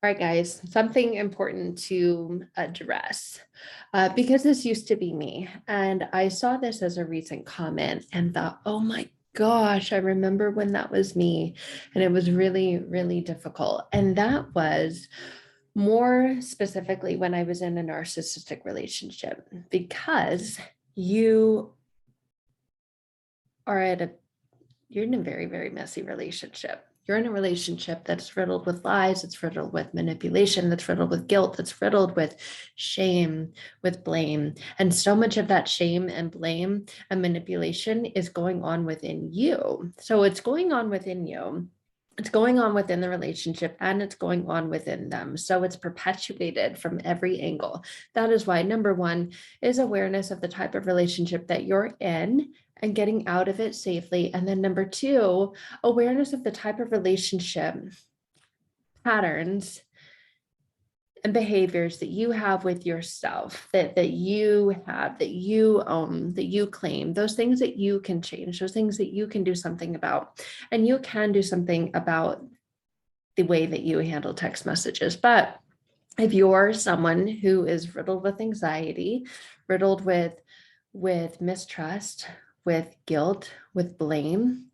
All right, guys, something important to address because this used to be me. And I saw this as a recent comment and thought, oh my gosh, I remember when that was me. And it was really, really difficult. And that was more specifically when I was in a narcissistic relationship because you are at a you're in a very, very messy relationship. You're in a relationship that's riddled with lies, it's riddled with manipulation, that's riddled with guilt, that's riddled with shame, with blame. And so much of that shame and blame and manipulation is going on within you. So it's going on within you. It's going on within the relationship and it's going on within them. So it's perpetuated from every angle. That is why number one is awareness of the type of relationship that you're in and getting out of it safely. And then number two, awareness of the type of relationship patterns and behaviors that you have with yourself, that you have, that you own, that you claim, those things that you can change, those things that you can do something about. And you can do something about the way that you handle text messages. But if you're someone who is riddled with anxiety, riddled with mistrust, with guilt, with blame,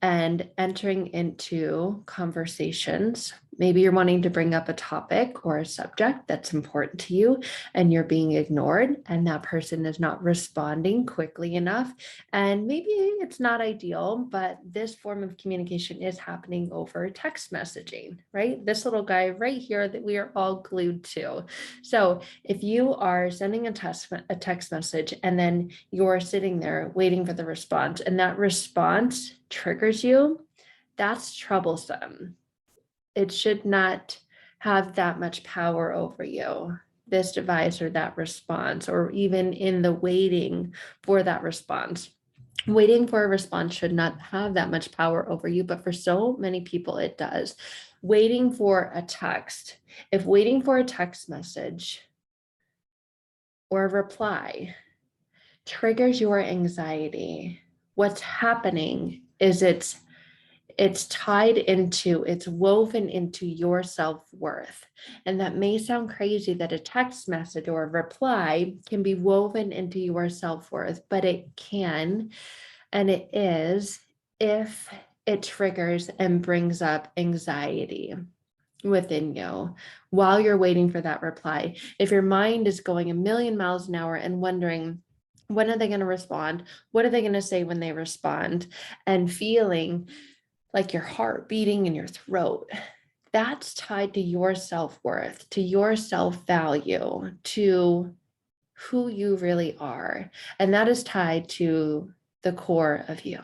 and entering into conversations. Maybe you're wanting to bring up a topic or a subject that's important to you, and you're being ignored, and that person is not responding quickly enough. And maybe it's not ideal, but this form of communication is happening over text messaging, right? This little guy right here that we are all glued to. So if you are sending a text message and then you're sitting there waiting for the response, and that response triggers you, that's troublesome. It should not have that much power over you, this device or that response, or even in the waiting for that response. Waiting for a response should not have that much power over you, but for so many people it does. Waiting for a text, if waiting for a text message or a reply triggers your anxiety, what's happening is it's woven into your self-worth. And that may sound crazy that a text message or a reply can be woven into your self-worth, but it can, and it is, if it triggers and brings up anxiety within you while you're waiting for that reply. If your mind is going a million miles an hour and wondering, when are they going to respond? What are they going to say when they respond? And feeling like your heart beating in your throat, that's tied to your self-worth, to your self-value, to who you really are. And that is tied to the core of you.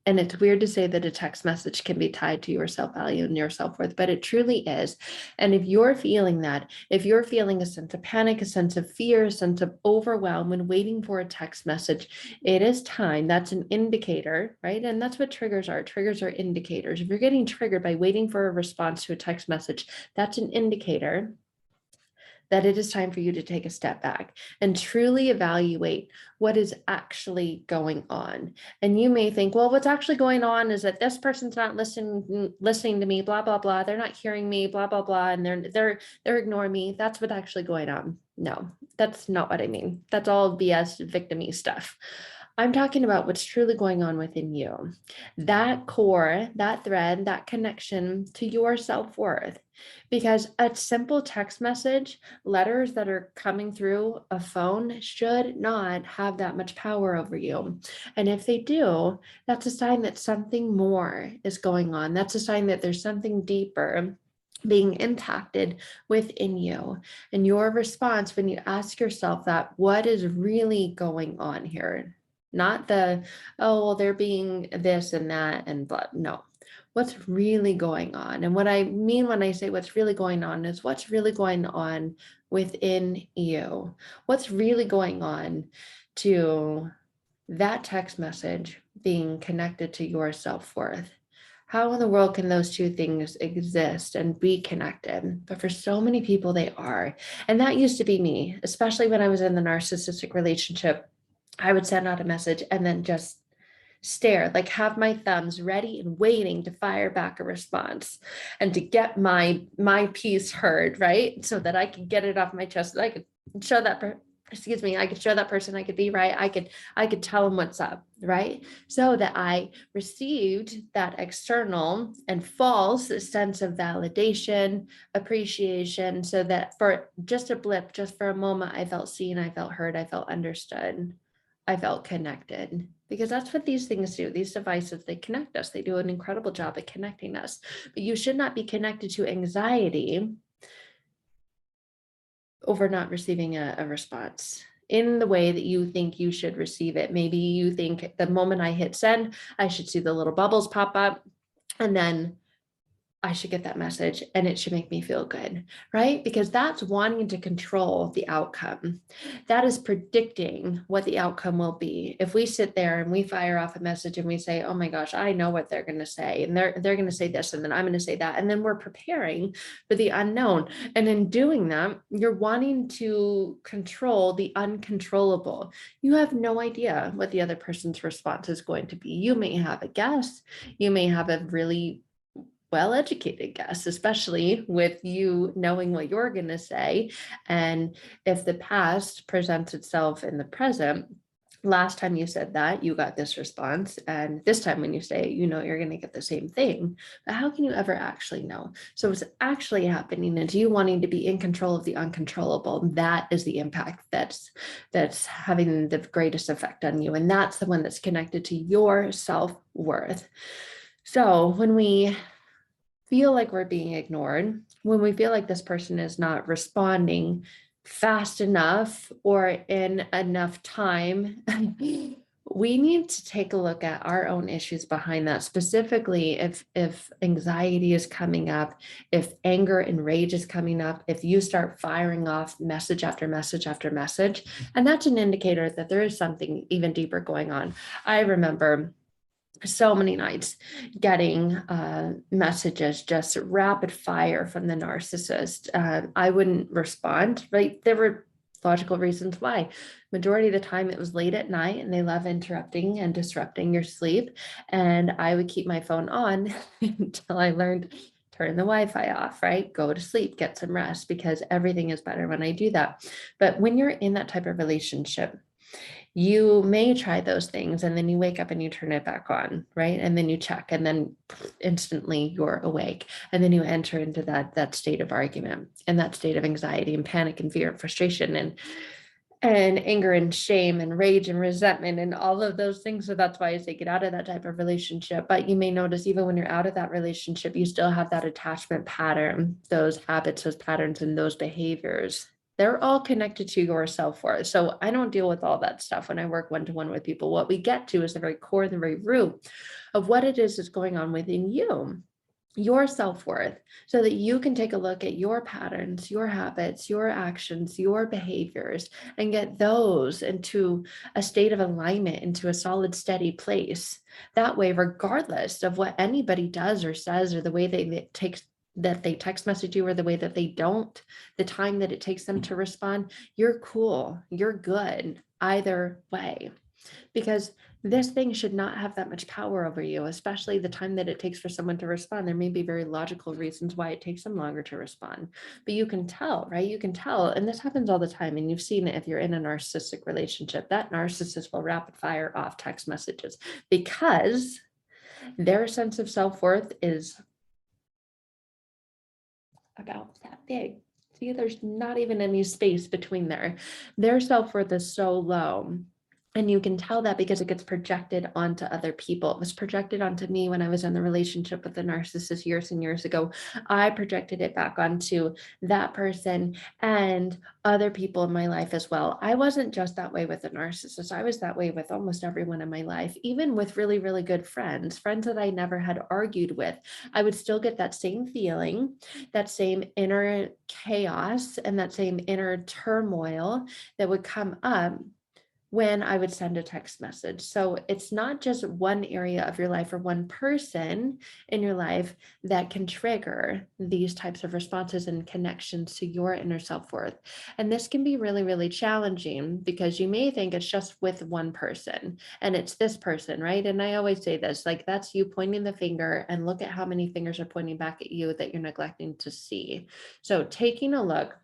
And it's weird to say that a text message can be tied to your self-value and your self-worth, but it truly is. And if you're feeling that, if you're feeling a sense of panic, a sense of fear, a sense of overwhelm when waiting for a text message, it is time. That's an indicator, right? And that's what triggers are. Triggers are indicators. If you're getting triggered by waiting for a response to a text message, that's an indicator that it is time for you to take a step back and truly evaluate what is actually going on. And you may think, well, what's actually going on is that this person's not listening to me, blah, blah, blah. They're not hearing me, blah, blah, blah. And they're ignoring me. That's what's actually going on. No, that's not what I mean. That's all BS victim-y stuff. I'm talking about what's truly going on within you. That core, that thread, that connection to your self-worth. Because a simple text message, letters that are coming through a phone should not have that much power over you. And if they do, that's a sign that something more is going on. That's a sign that there's something deeper being impacted within you. And your response when you ask yourself that, what is really going on here? Not the, oh, well, they're being this and that and blah. No, what's really going on. And what I mean when I say what's really going on is what's really going on within you. What's really going on to that text message being connected to your self-worth. How in the world can those two things exist and be connected? But for so many people, they are. And that used to be me, especially when I was in the narcissistic relationship. I would send out a message and then just stare, like have my thumbs ready and waiting to fire back a response and to get my piece heard, right? So that I could get it off my chest, that I could show that I could show that person I could be right. I could tell them what's up, right? So that I received that external and false sense of validation, appreciation, so that for just a blip, just for a moment, I felt seen, I felt heard, I felt understood, I felt connected. Because that's what these things do. These devices, they connect us. They do an incredible job at connecting us. But you should not be connected to anxiety over not receiving a response in the way that you think you should receive it. Maybe you think the moment I hit send, I should see the little bubbles pop up, and then I should get that message and it should make me feel good, right? Because that's wanting to control the outcome. That is predicting what the outcome will be. If we sit there and we fire off a message and we say, oh my gosh, I know what they're going to say, and they're going to say this, and then I'm going to say that, and then we're preparing for the unknown. And in doing that, you're wanting to control the uncontrollable. You have no idea what the other person's response is going to be. You may have a guess. You may have a really well-educated guess, especially with you knowing what you're going to say. And if the past presents itself in the present, last time you said that, you got this response. And this time when you say it, you know you're going to get the same thing. But how can you ever actually know? So what's actually happening is you wanting to be in control of the uncontrollable. That is the impact that's having the greatest effect on you. And that's the one that's connected to your self-worth. So when we feel like we're being ignored, when we feel like this person is not responding fast enough or in enough time, we need to take a look at our own issues behind that. Specifically, if anxiety is coming up, if anger and rage is coming up, if you start firing off message after message after message, and that's an indicator that there is something even deeper going on. I remember so many nights getting messages just rapid fire from the narcissist. I wouldn't respond, right? There were logical reasons why. Majority of the time it was late at night and they love interrupting and disrupting your sleep. And I would keep my phone on until I learned turn the Wi-Fi off, right? Go to sleep, get some rest, because everything is better when I do that. But when you're in that type of relationship, you may try those things and then you wake up and you turn it back on, right? And then you check and then instantly you're awake. And then you enter into that state of argument and that state of anxiety and panic and fear and frustration and anger and shame and rage and resentment and all of those things. So that's why I say get out of that type of relationship. But you may notice even when you're out of that relationship, you still have that attachment pattern, those habits, those patterns, and those behaviors. They're all connected to your self-worth. So I don't deal with all that stuff when I work one-to-one with people. What we get to is the very core, the very root of what it is that's going on within you, your self-worth, so that you can take a look at your patterns, your habits, your actions, your behaviors, and get those into a state of alignment, into a solid, steady place. That way, regardless of what anybody does or says, or the way they text message you, or the way that they don't, the time that it takes them to respond, you're cool, you're good either way. Because this thing should not have that much power over you, especially the time that it takes for someone to respond. There may be very logical reasons why it takes them longer to respond, but you can tell, right? You can tell, and this happens all the time. And you've seen it if you're in a narcissistic relationship, that narcissist will rapid fire off text messages because their sense of self-worth is about that big. See, there's not even any space between there. Their self-worth is so low. And you can tell that because it gets projected onto other people. It was projected onto me when I was in the relationship with the narcissist years and years ago. I projected it back onto that person and other people in my life as well. I wasn't just that way with the narcissist. I was that way with almost everyone in my life, even with really, really good friends that I never had argued with. I would still get that same feeling, that same inner chaos, and that same inner turmoil that would come up when I would send a text message. So it's not just one area of your life or one person in your life that can trigger these types of responses and connections to your inner self-worth. And this can be really, really challenging because you may think it's just with one person and it's this person, right? And I always say this, like, that's you pointing the finger, and look at how many fingers are pointing back at you that you're neglecting to see. So taking a look,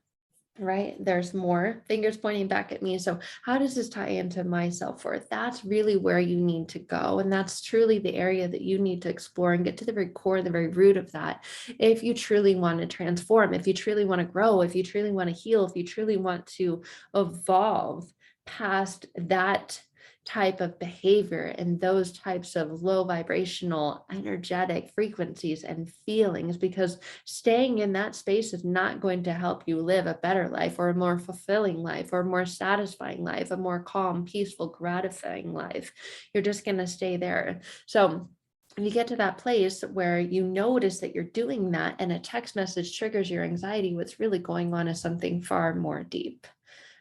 right? There's more fingers pointing back at me. So how does this tie into my self-worth? That's really where you need to go. And that's truly the area that you need to explore and get to the very core, the very root of that. If you truly want to transform, if you truly want to grow, if you truly want to heal, if you truly want to evolve past that type of behavior and those types of low vibrational energetic frequencies and feelings, because staying in that space is not going to help you live a better life or a more fulfilling life or a more satisfying life, a more calm, peaceful, gratifying life. You're just going to stay there. So if you get to that place where you notice that you're doing that and a text message triggers your anxiety, what's really going on is something far more deep,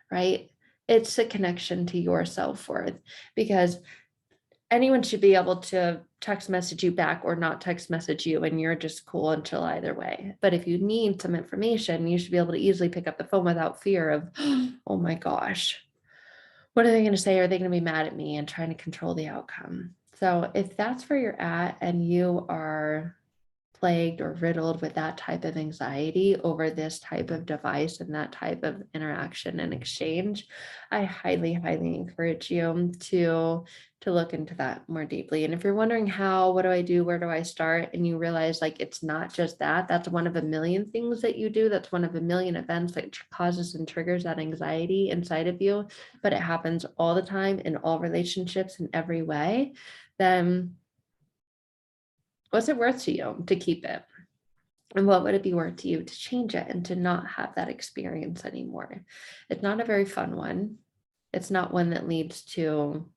right? It's a connection to your self-worth, because anyone should be able to text message you back or not text message you, and you're just cool until either way. But if you need some information, you should be able to easily pick up the phone without fear of, oh my gosh, what are they going to say? Are they going to be mad at me? And trying to control the outcome. So if that's where you're at and you are plagued or riddled with that type of anxiety over this type of device and that type of interaction and exchange, I highly, highly encourage you to look into that more deeply. And if you're wondering how, what do I do, where do I start, and you realize like it's not just that, that's one of a million things that you do, that's one of a million events that causes and triggers that anxiety inside of you, but it happens all the time in all relationships in every way, then what's it worth to you to keep it? And what would it be worth to you to change it and to not have that experience anymore? It's not a very fun one. It's not one that leads to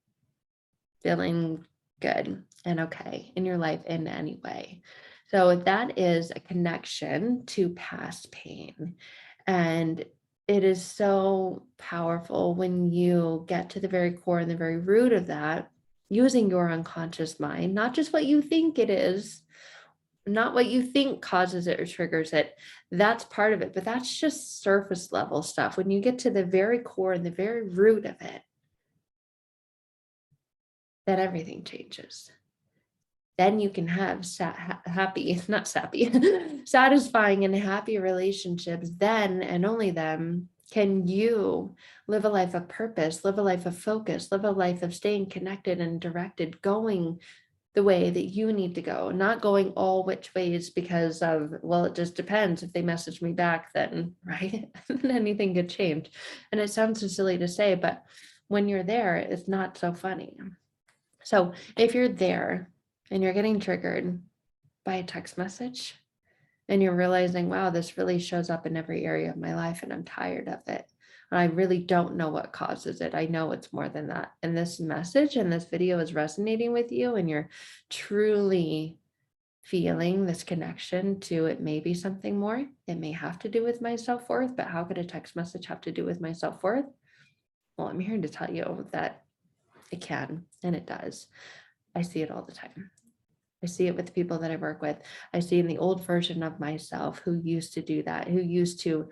feeling good and okay in your life in any way. So that is a connection to past pain. And it is so powerful when you get to the very core and the very root of that, using your unconscious mind, not just what you think it is, not what you think causes it or triggers it. That's part of it, but that's just surface level stuff. When you get to the very core and the very root of it, then everything changes. Then you can have happy, not sappy, satisfying and happy relationships. Then and only then can you live a life of purpose, live a life of focus, live a life of staying connected and directed, going the way that you need to go, not going all which ways because of, well, it just depends. If they message me back, then, right, anything could change. And it sounds so silly to say, but when you're there, it's not so funny. So if you're there and you're getting triggered by a text message and you're realizing, wow, this really shows up in every area of my life and I'm tired of it, and I really don't know what causes it. I know it's more than that. And this message and this video is resonating with you, and you're truly feeling this connection to it may be something more. It may have to do with my self-worth, but how could a text message have to do with my self-worth? Well, I'm here to tell you that it can, and it does. I see it all the time. I see it with the people that I work with. I see in the old version of myself who used to do that, who used to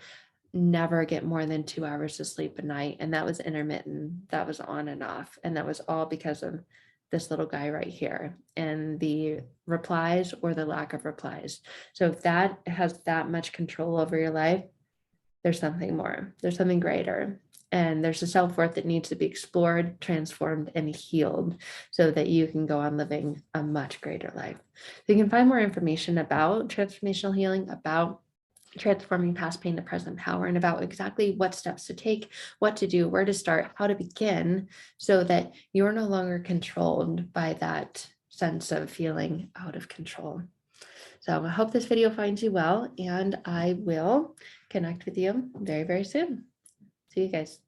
never get more than 2 hours of sleep a night. And that was intermittent. That was on and off. And that was all because of this little guy right here and the replies or the lack of replies. So if that has that much control over your life, there's something more, there's something greater. And there's a self-worth that needs to be explored, transformed, and healed so that you can go on living a much greater life. So you can find more information about transformational healing, about transforming past pain to present power, and about exactly what steps to take, what to do, where to start, how to begin, so that you're no longer controlled by that sense of feeling out of control. So I hope this video finds you well, and I will connect with you very, very soon. See you guys.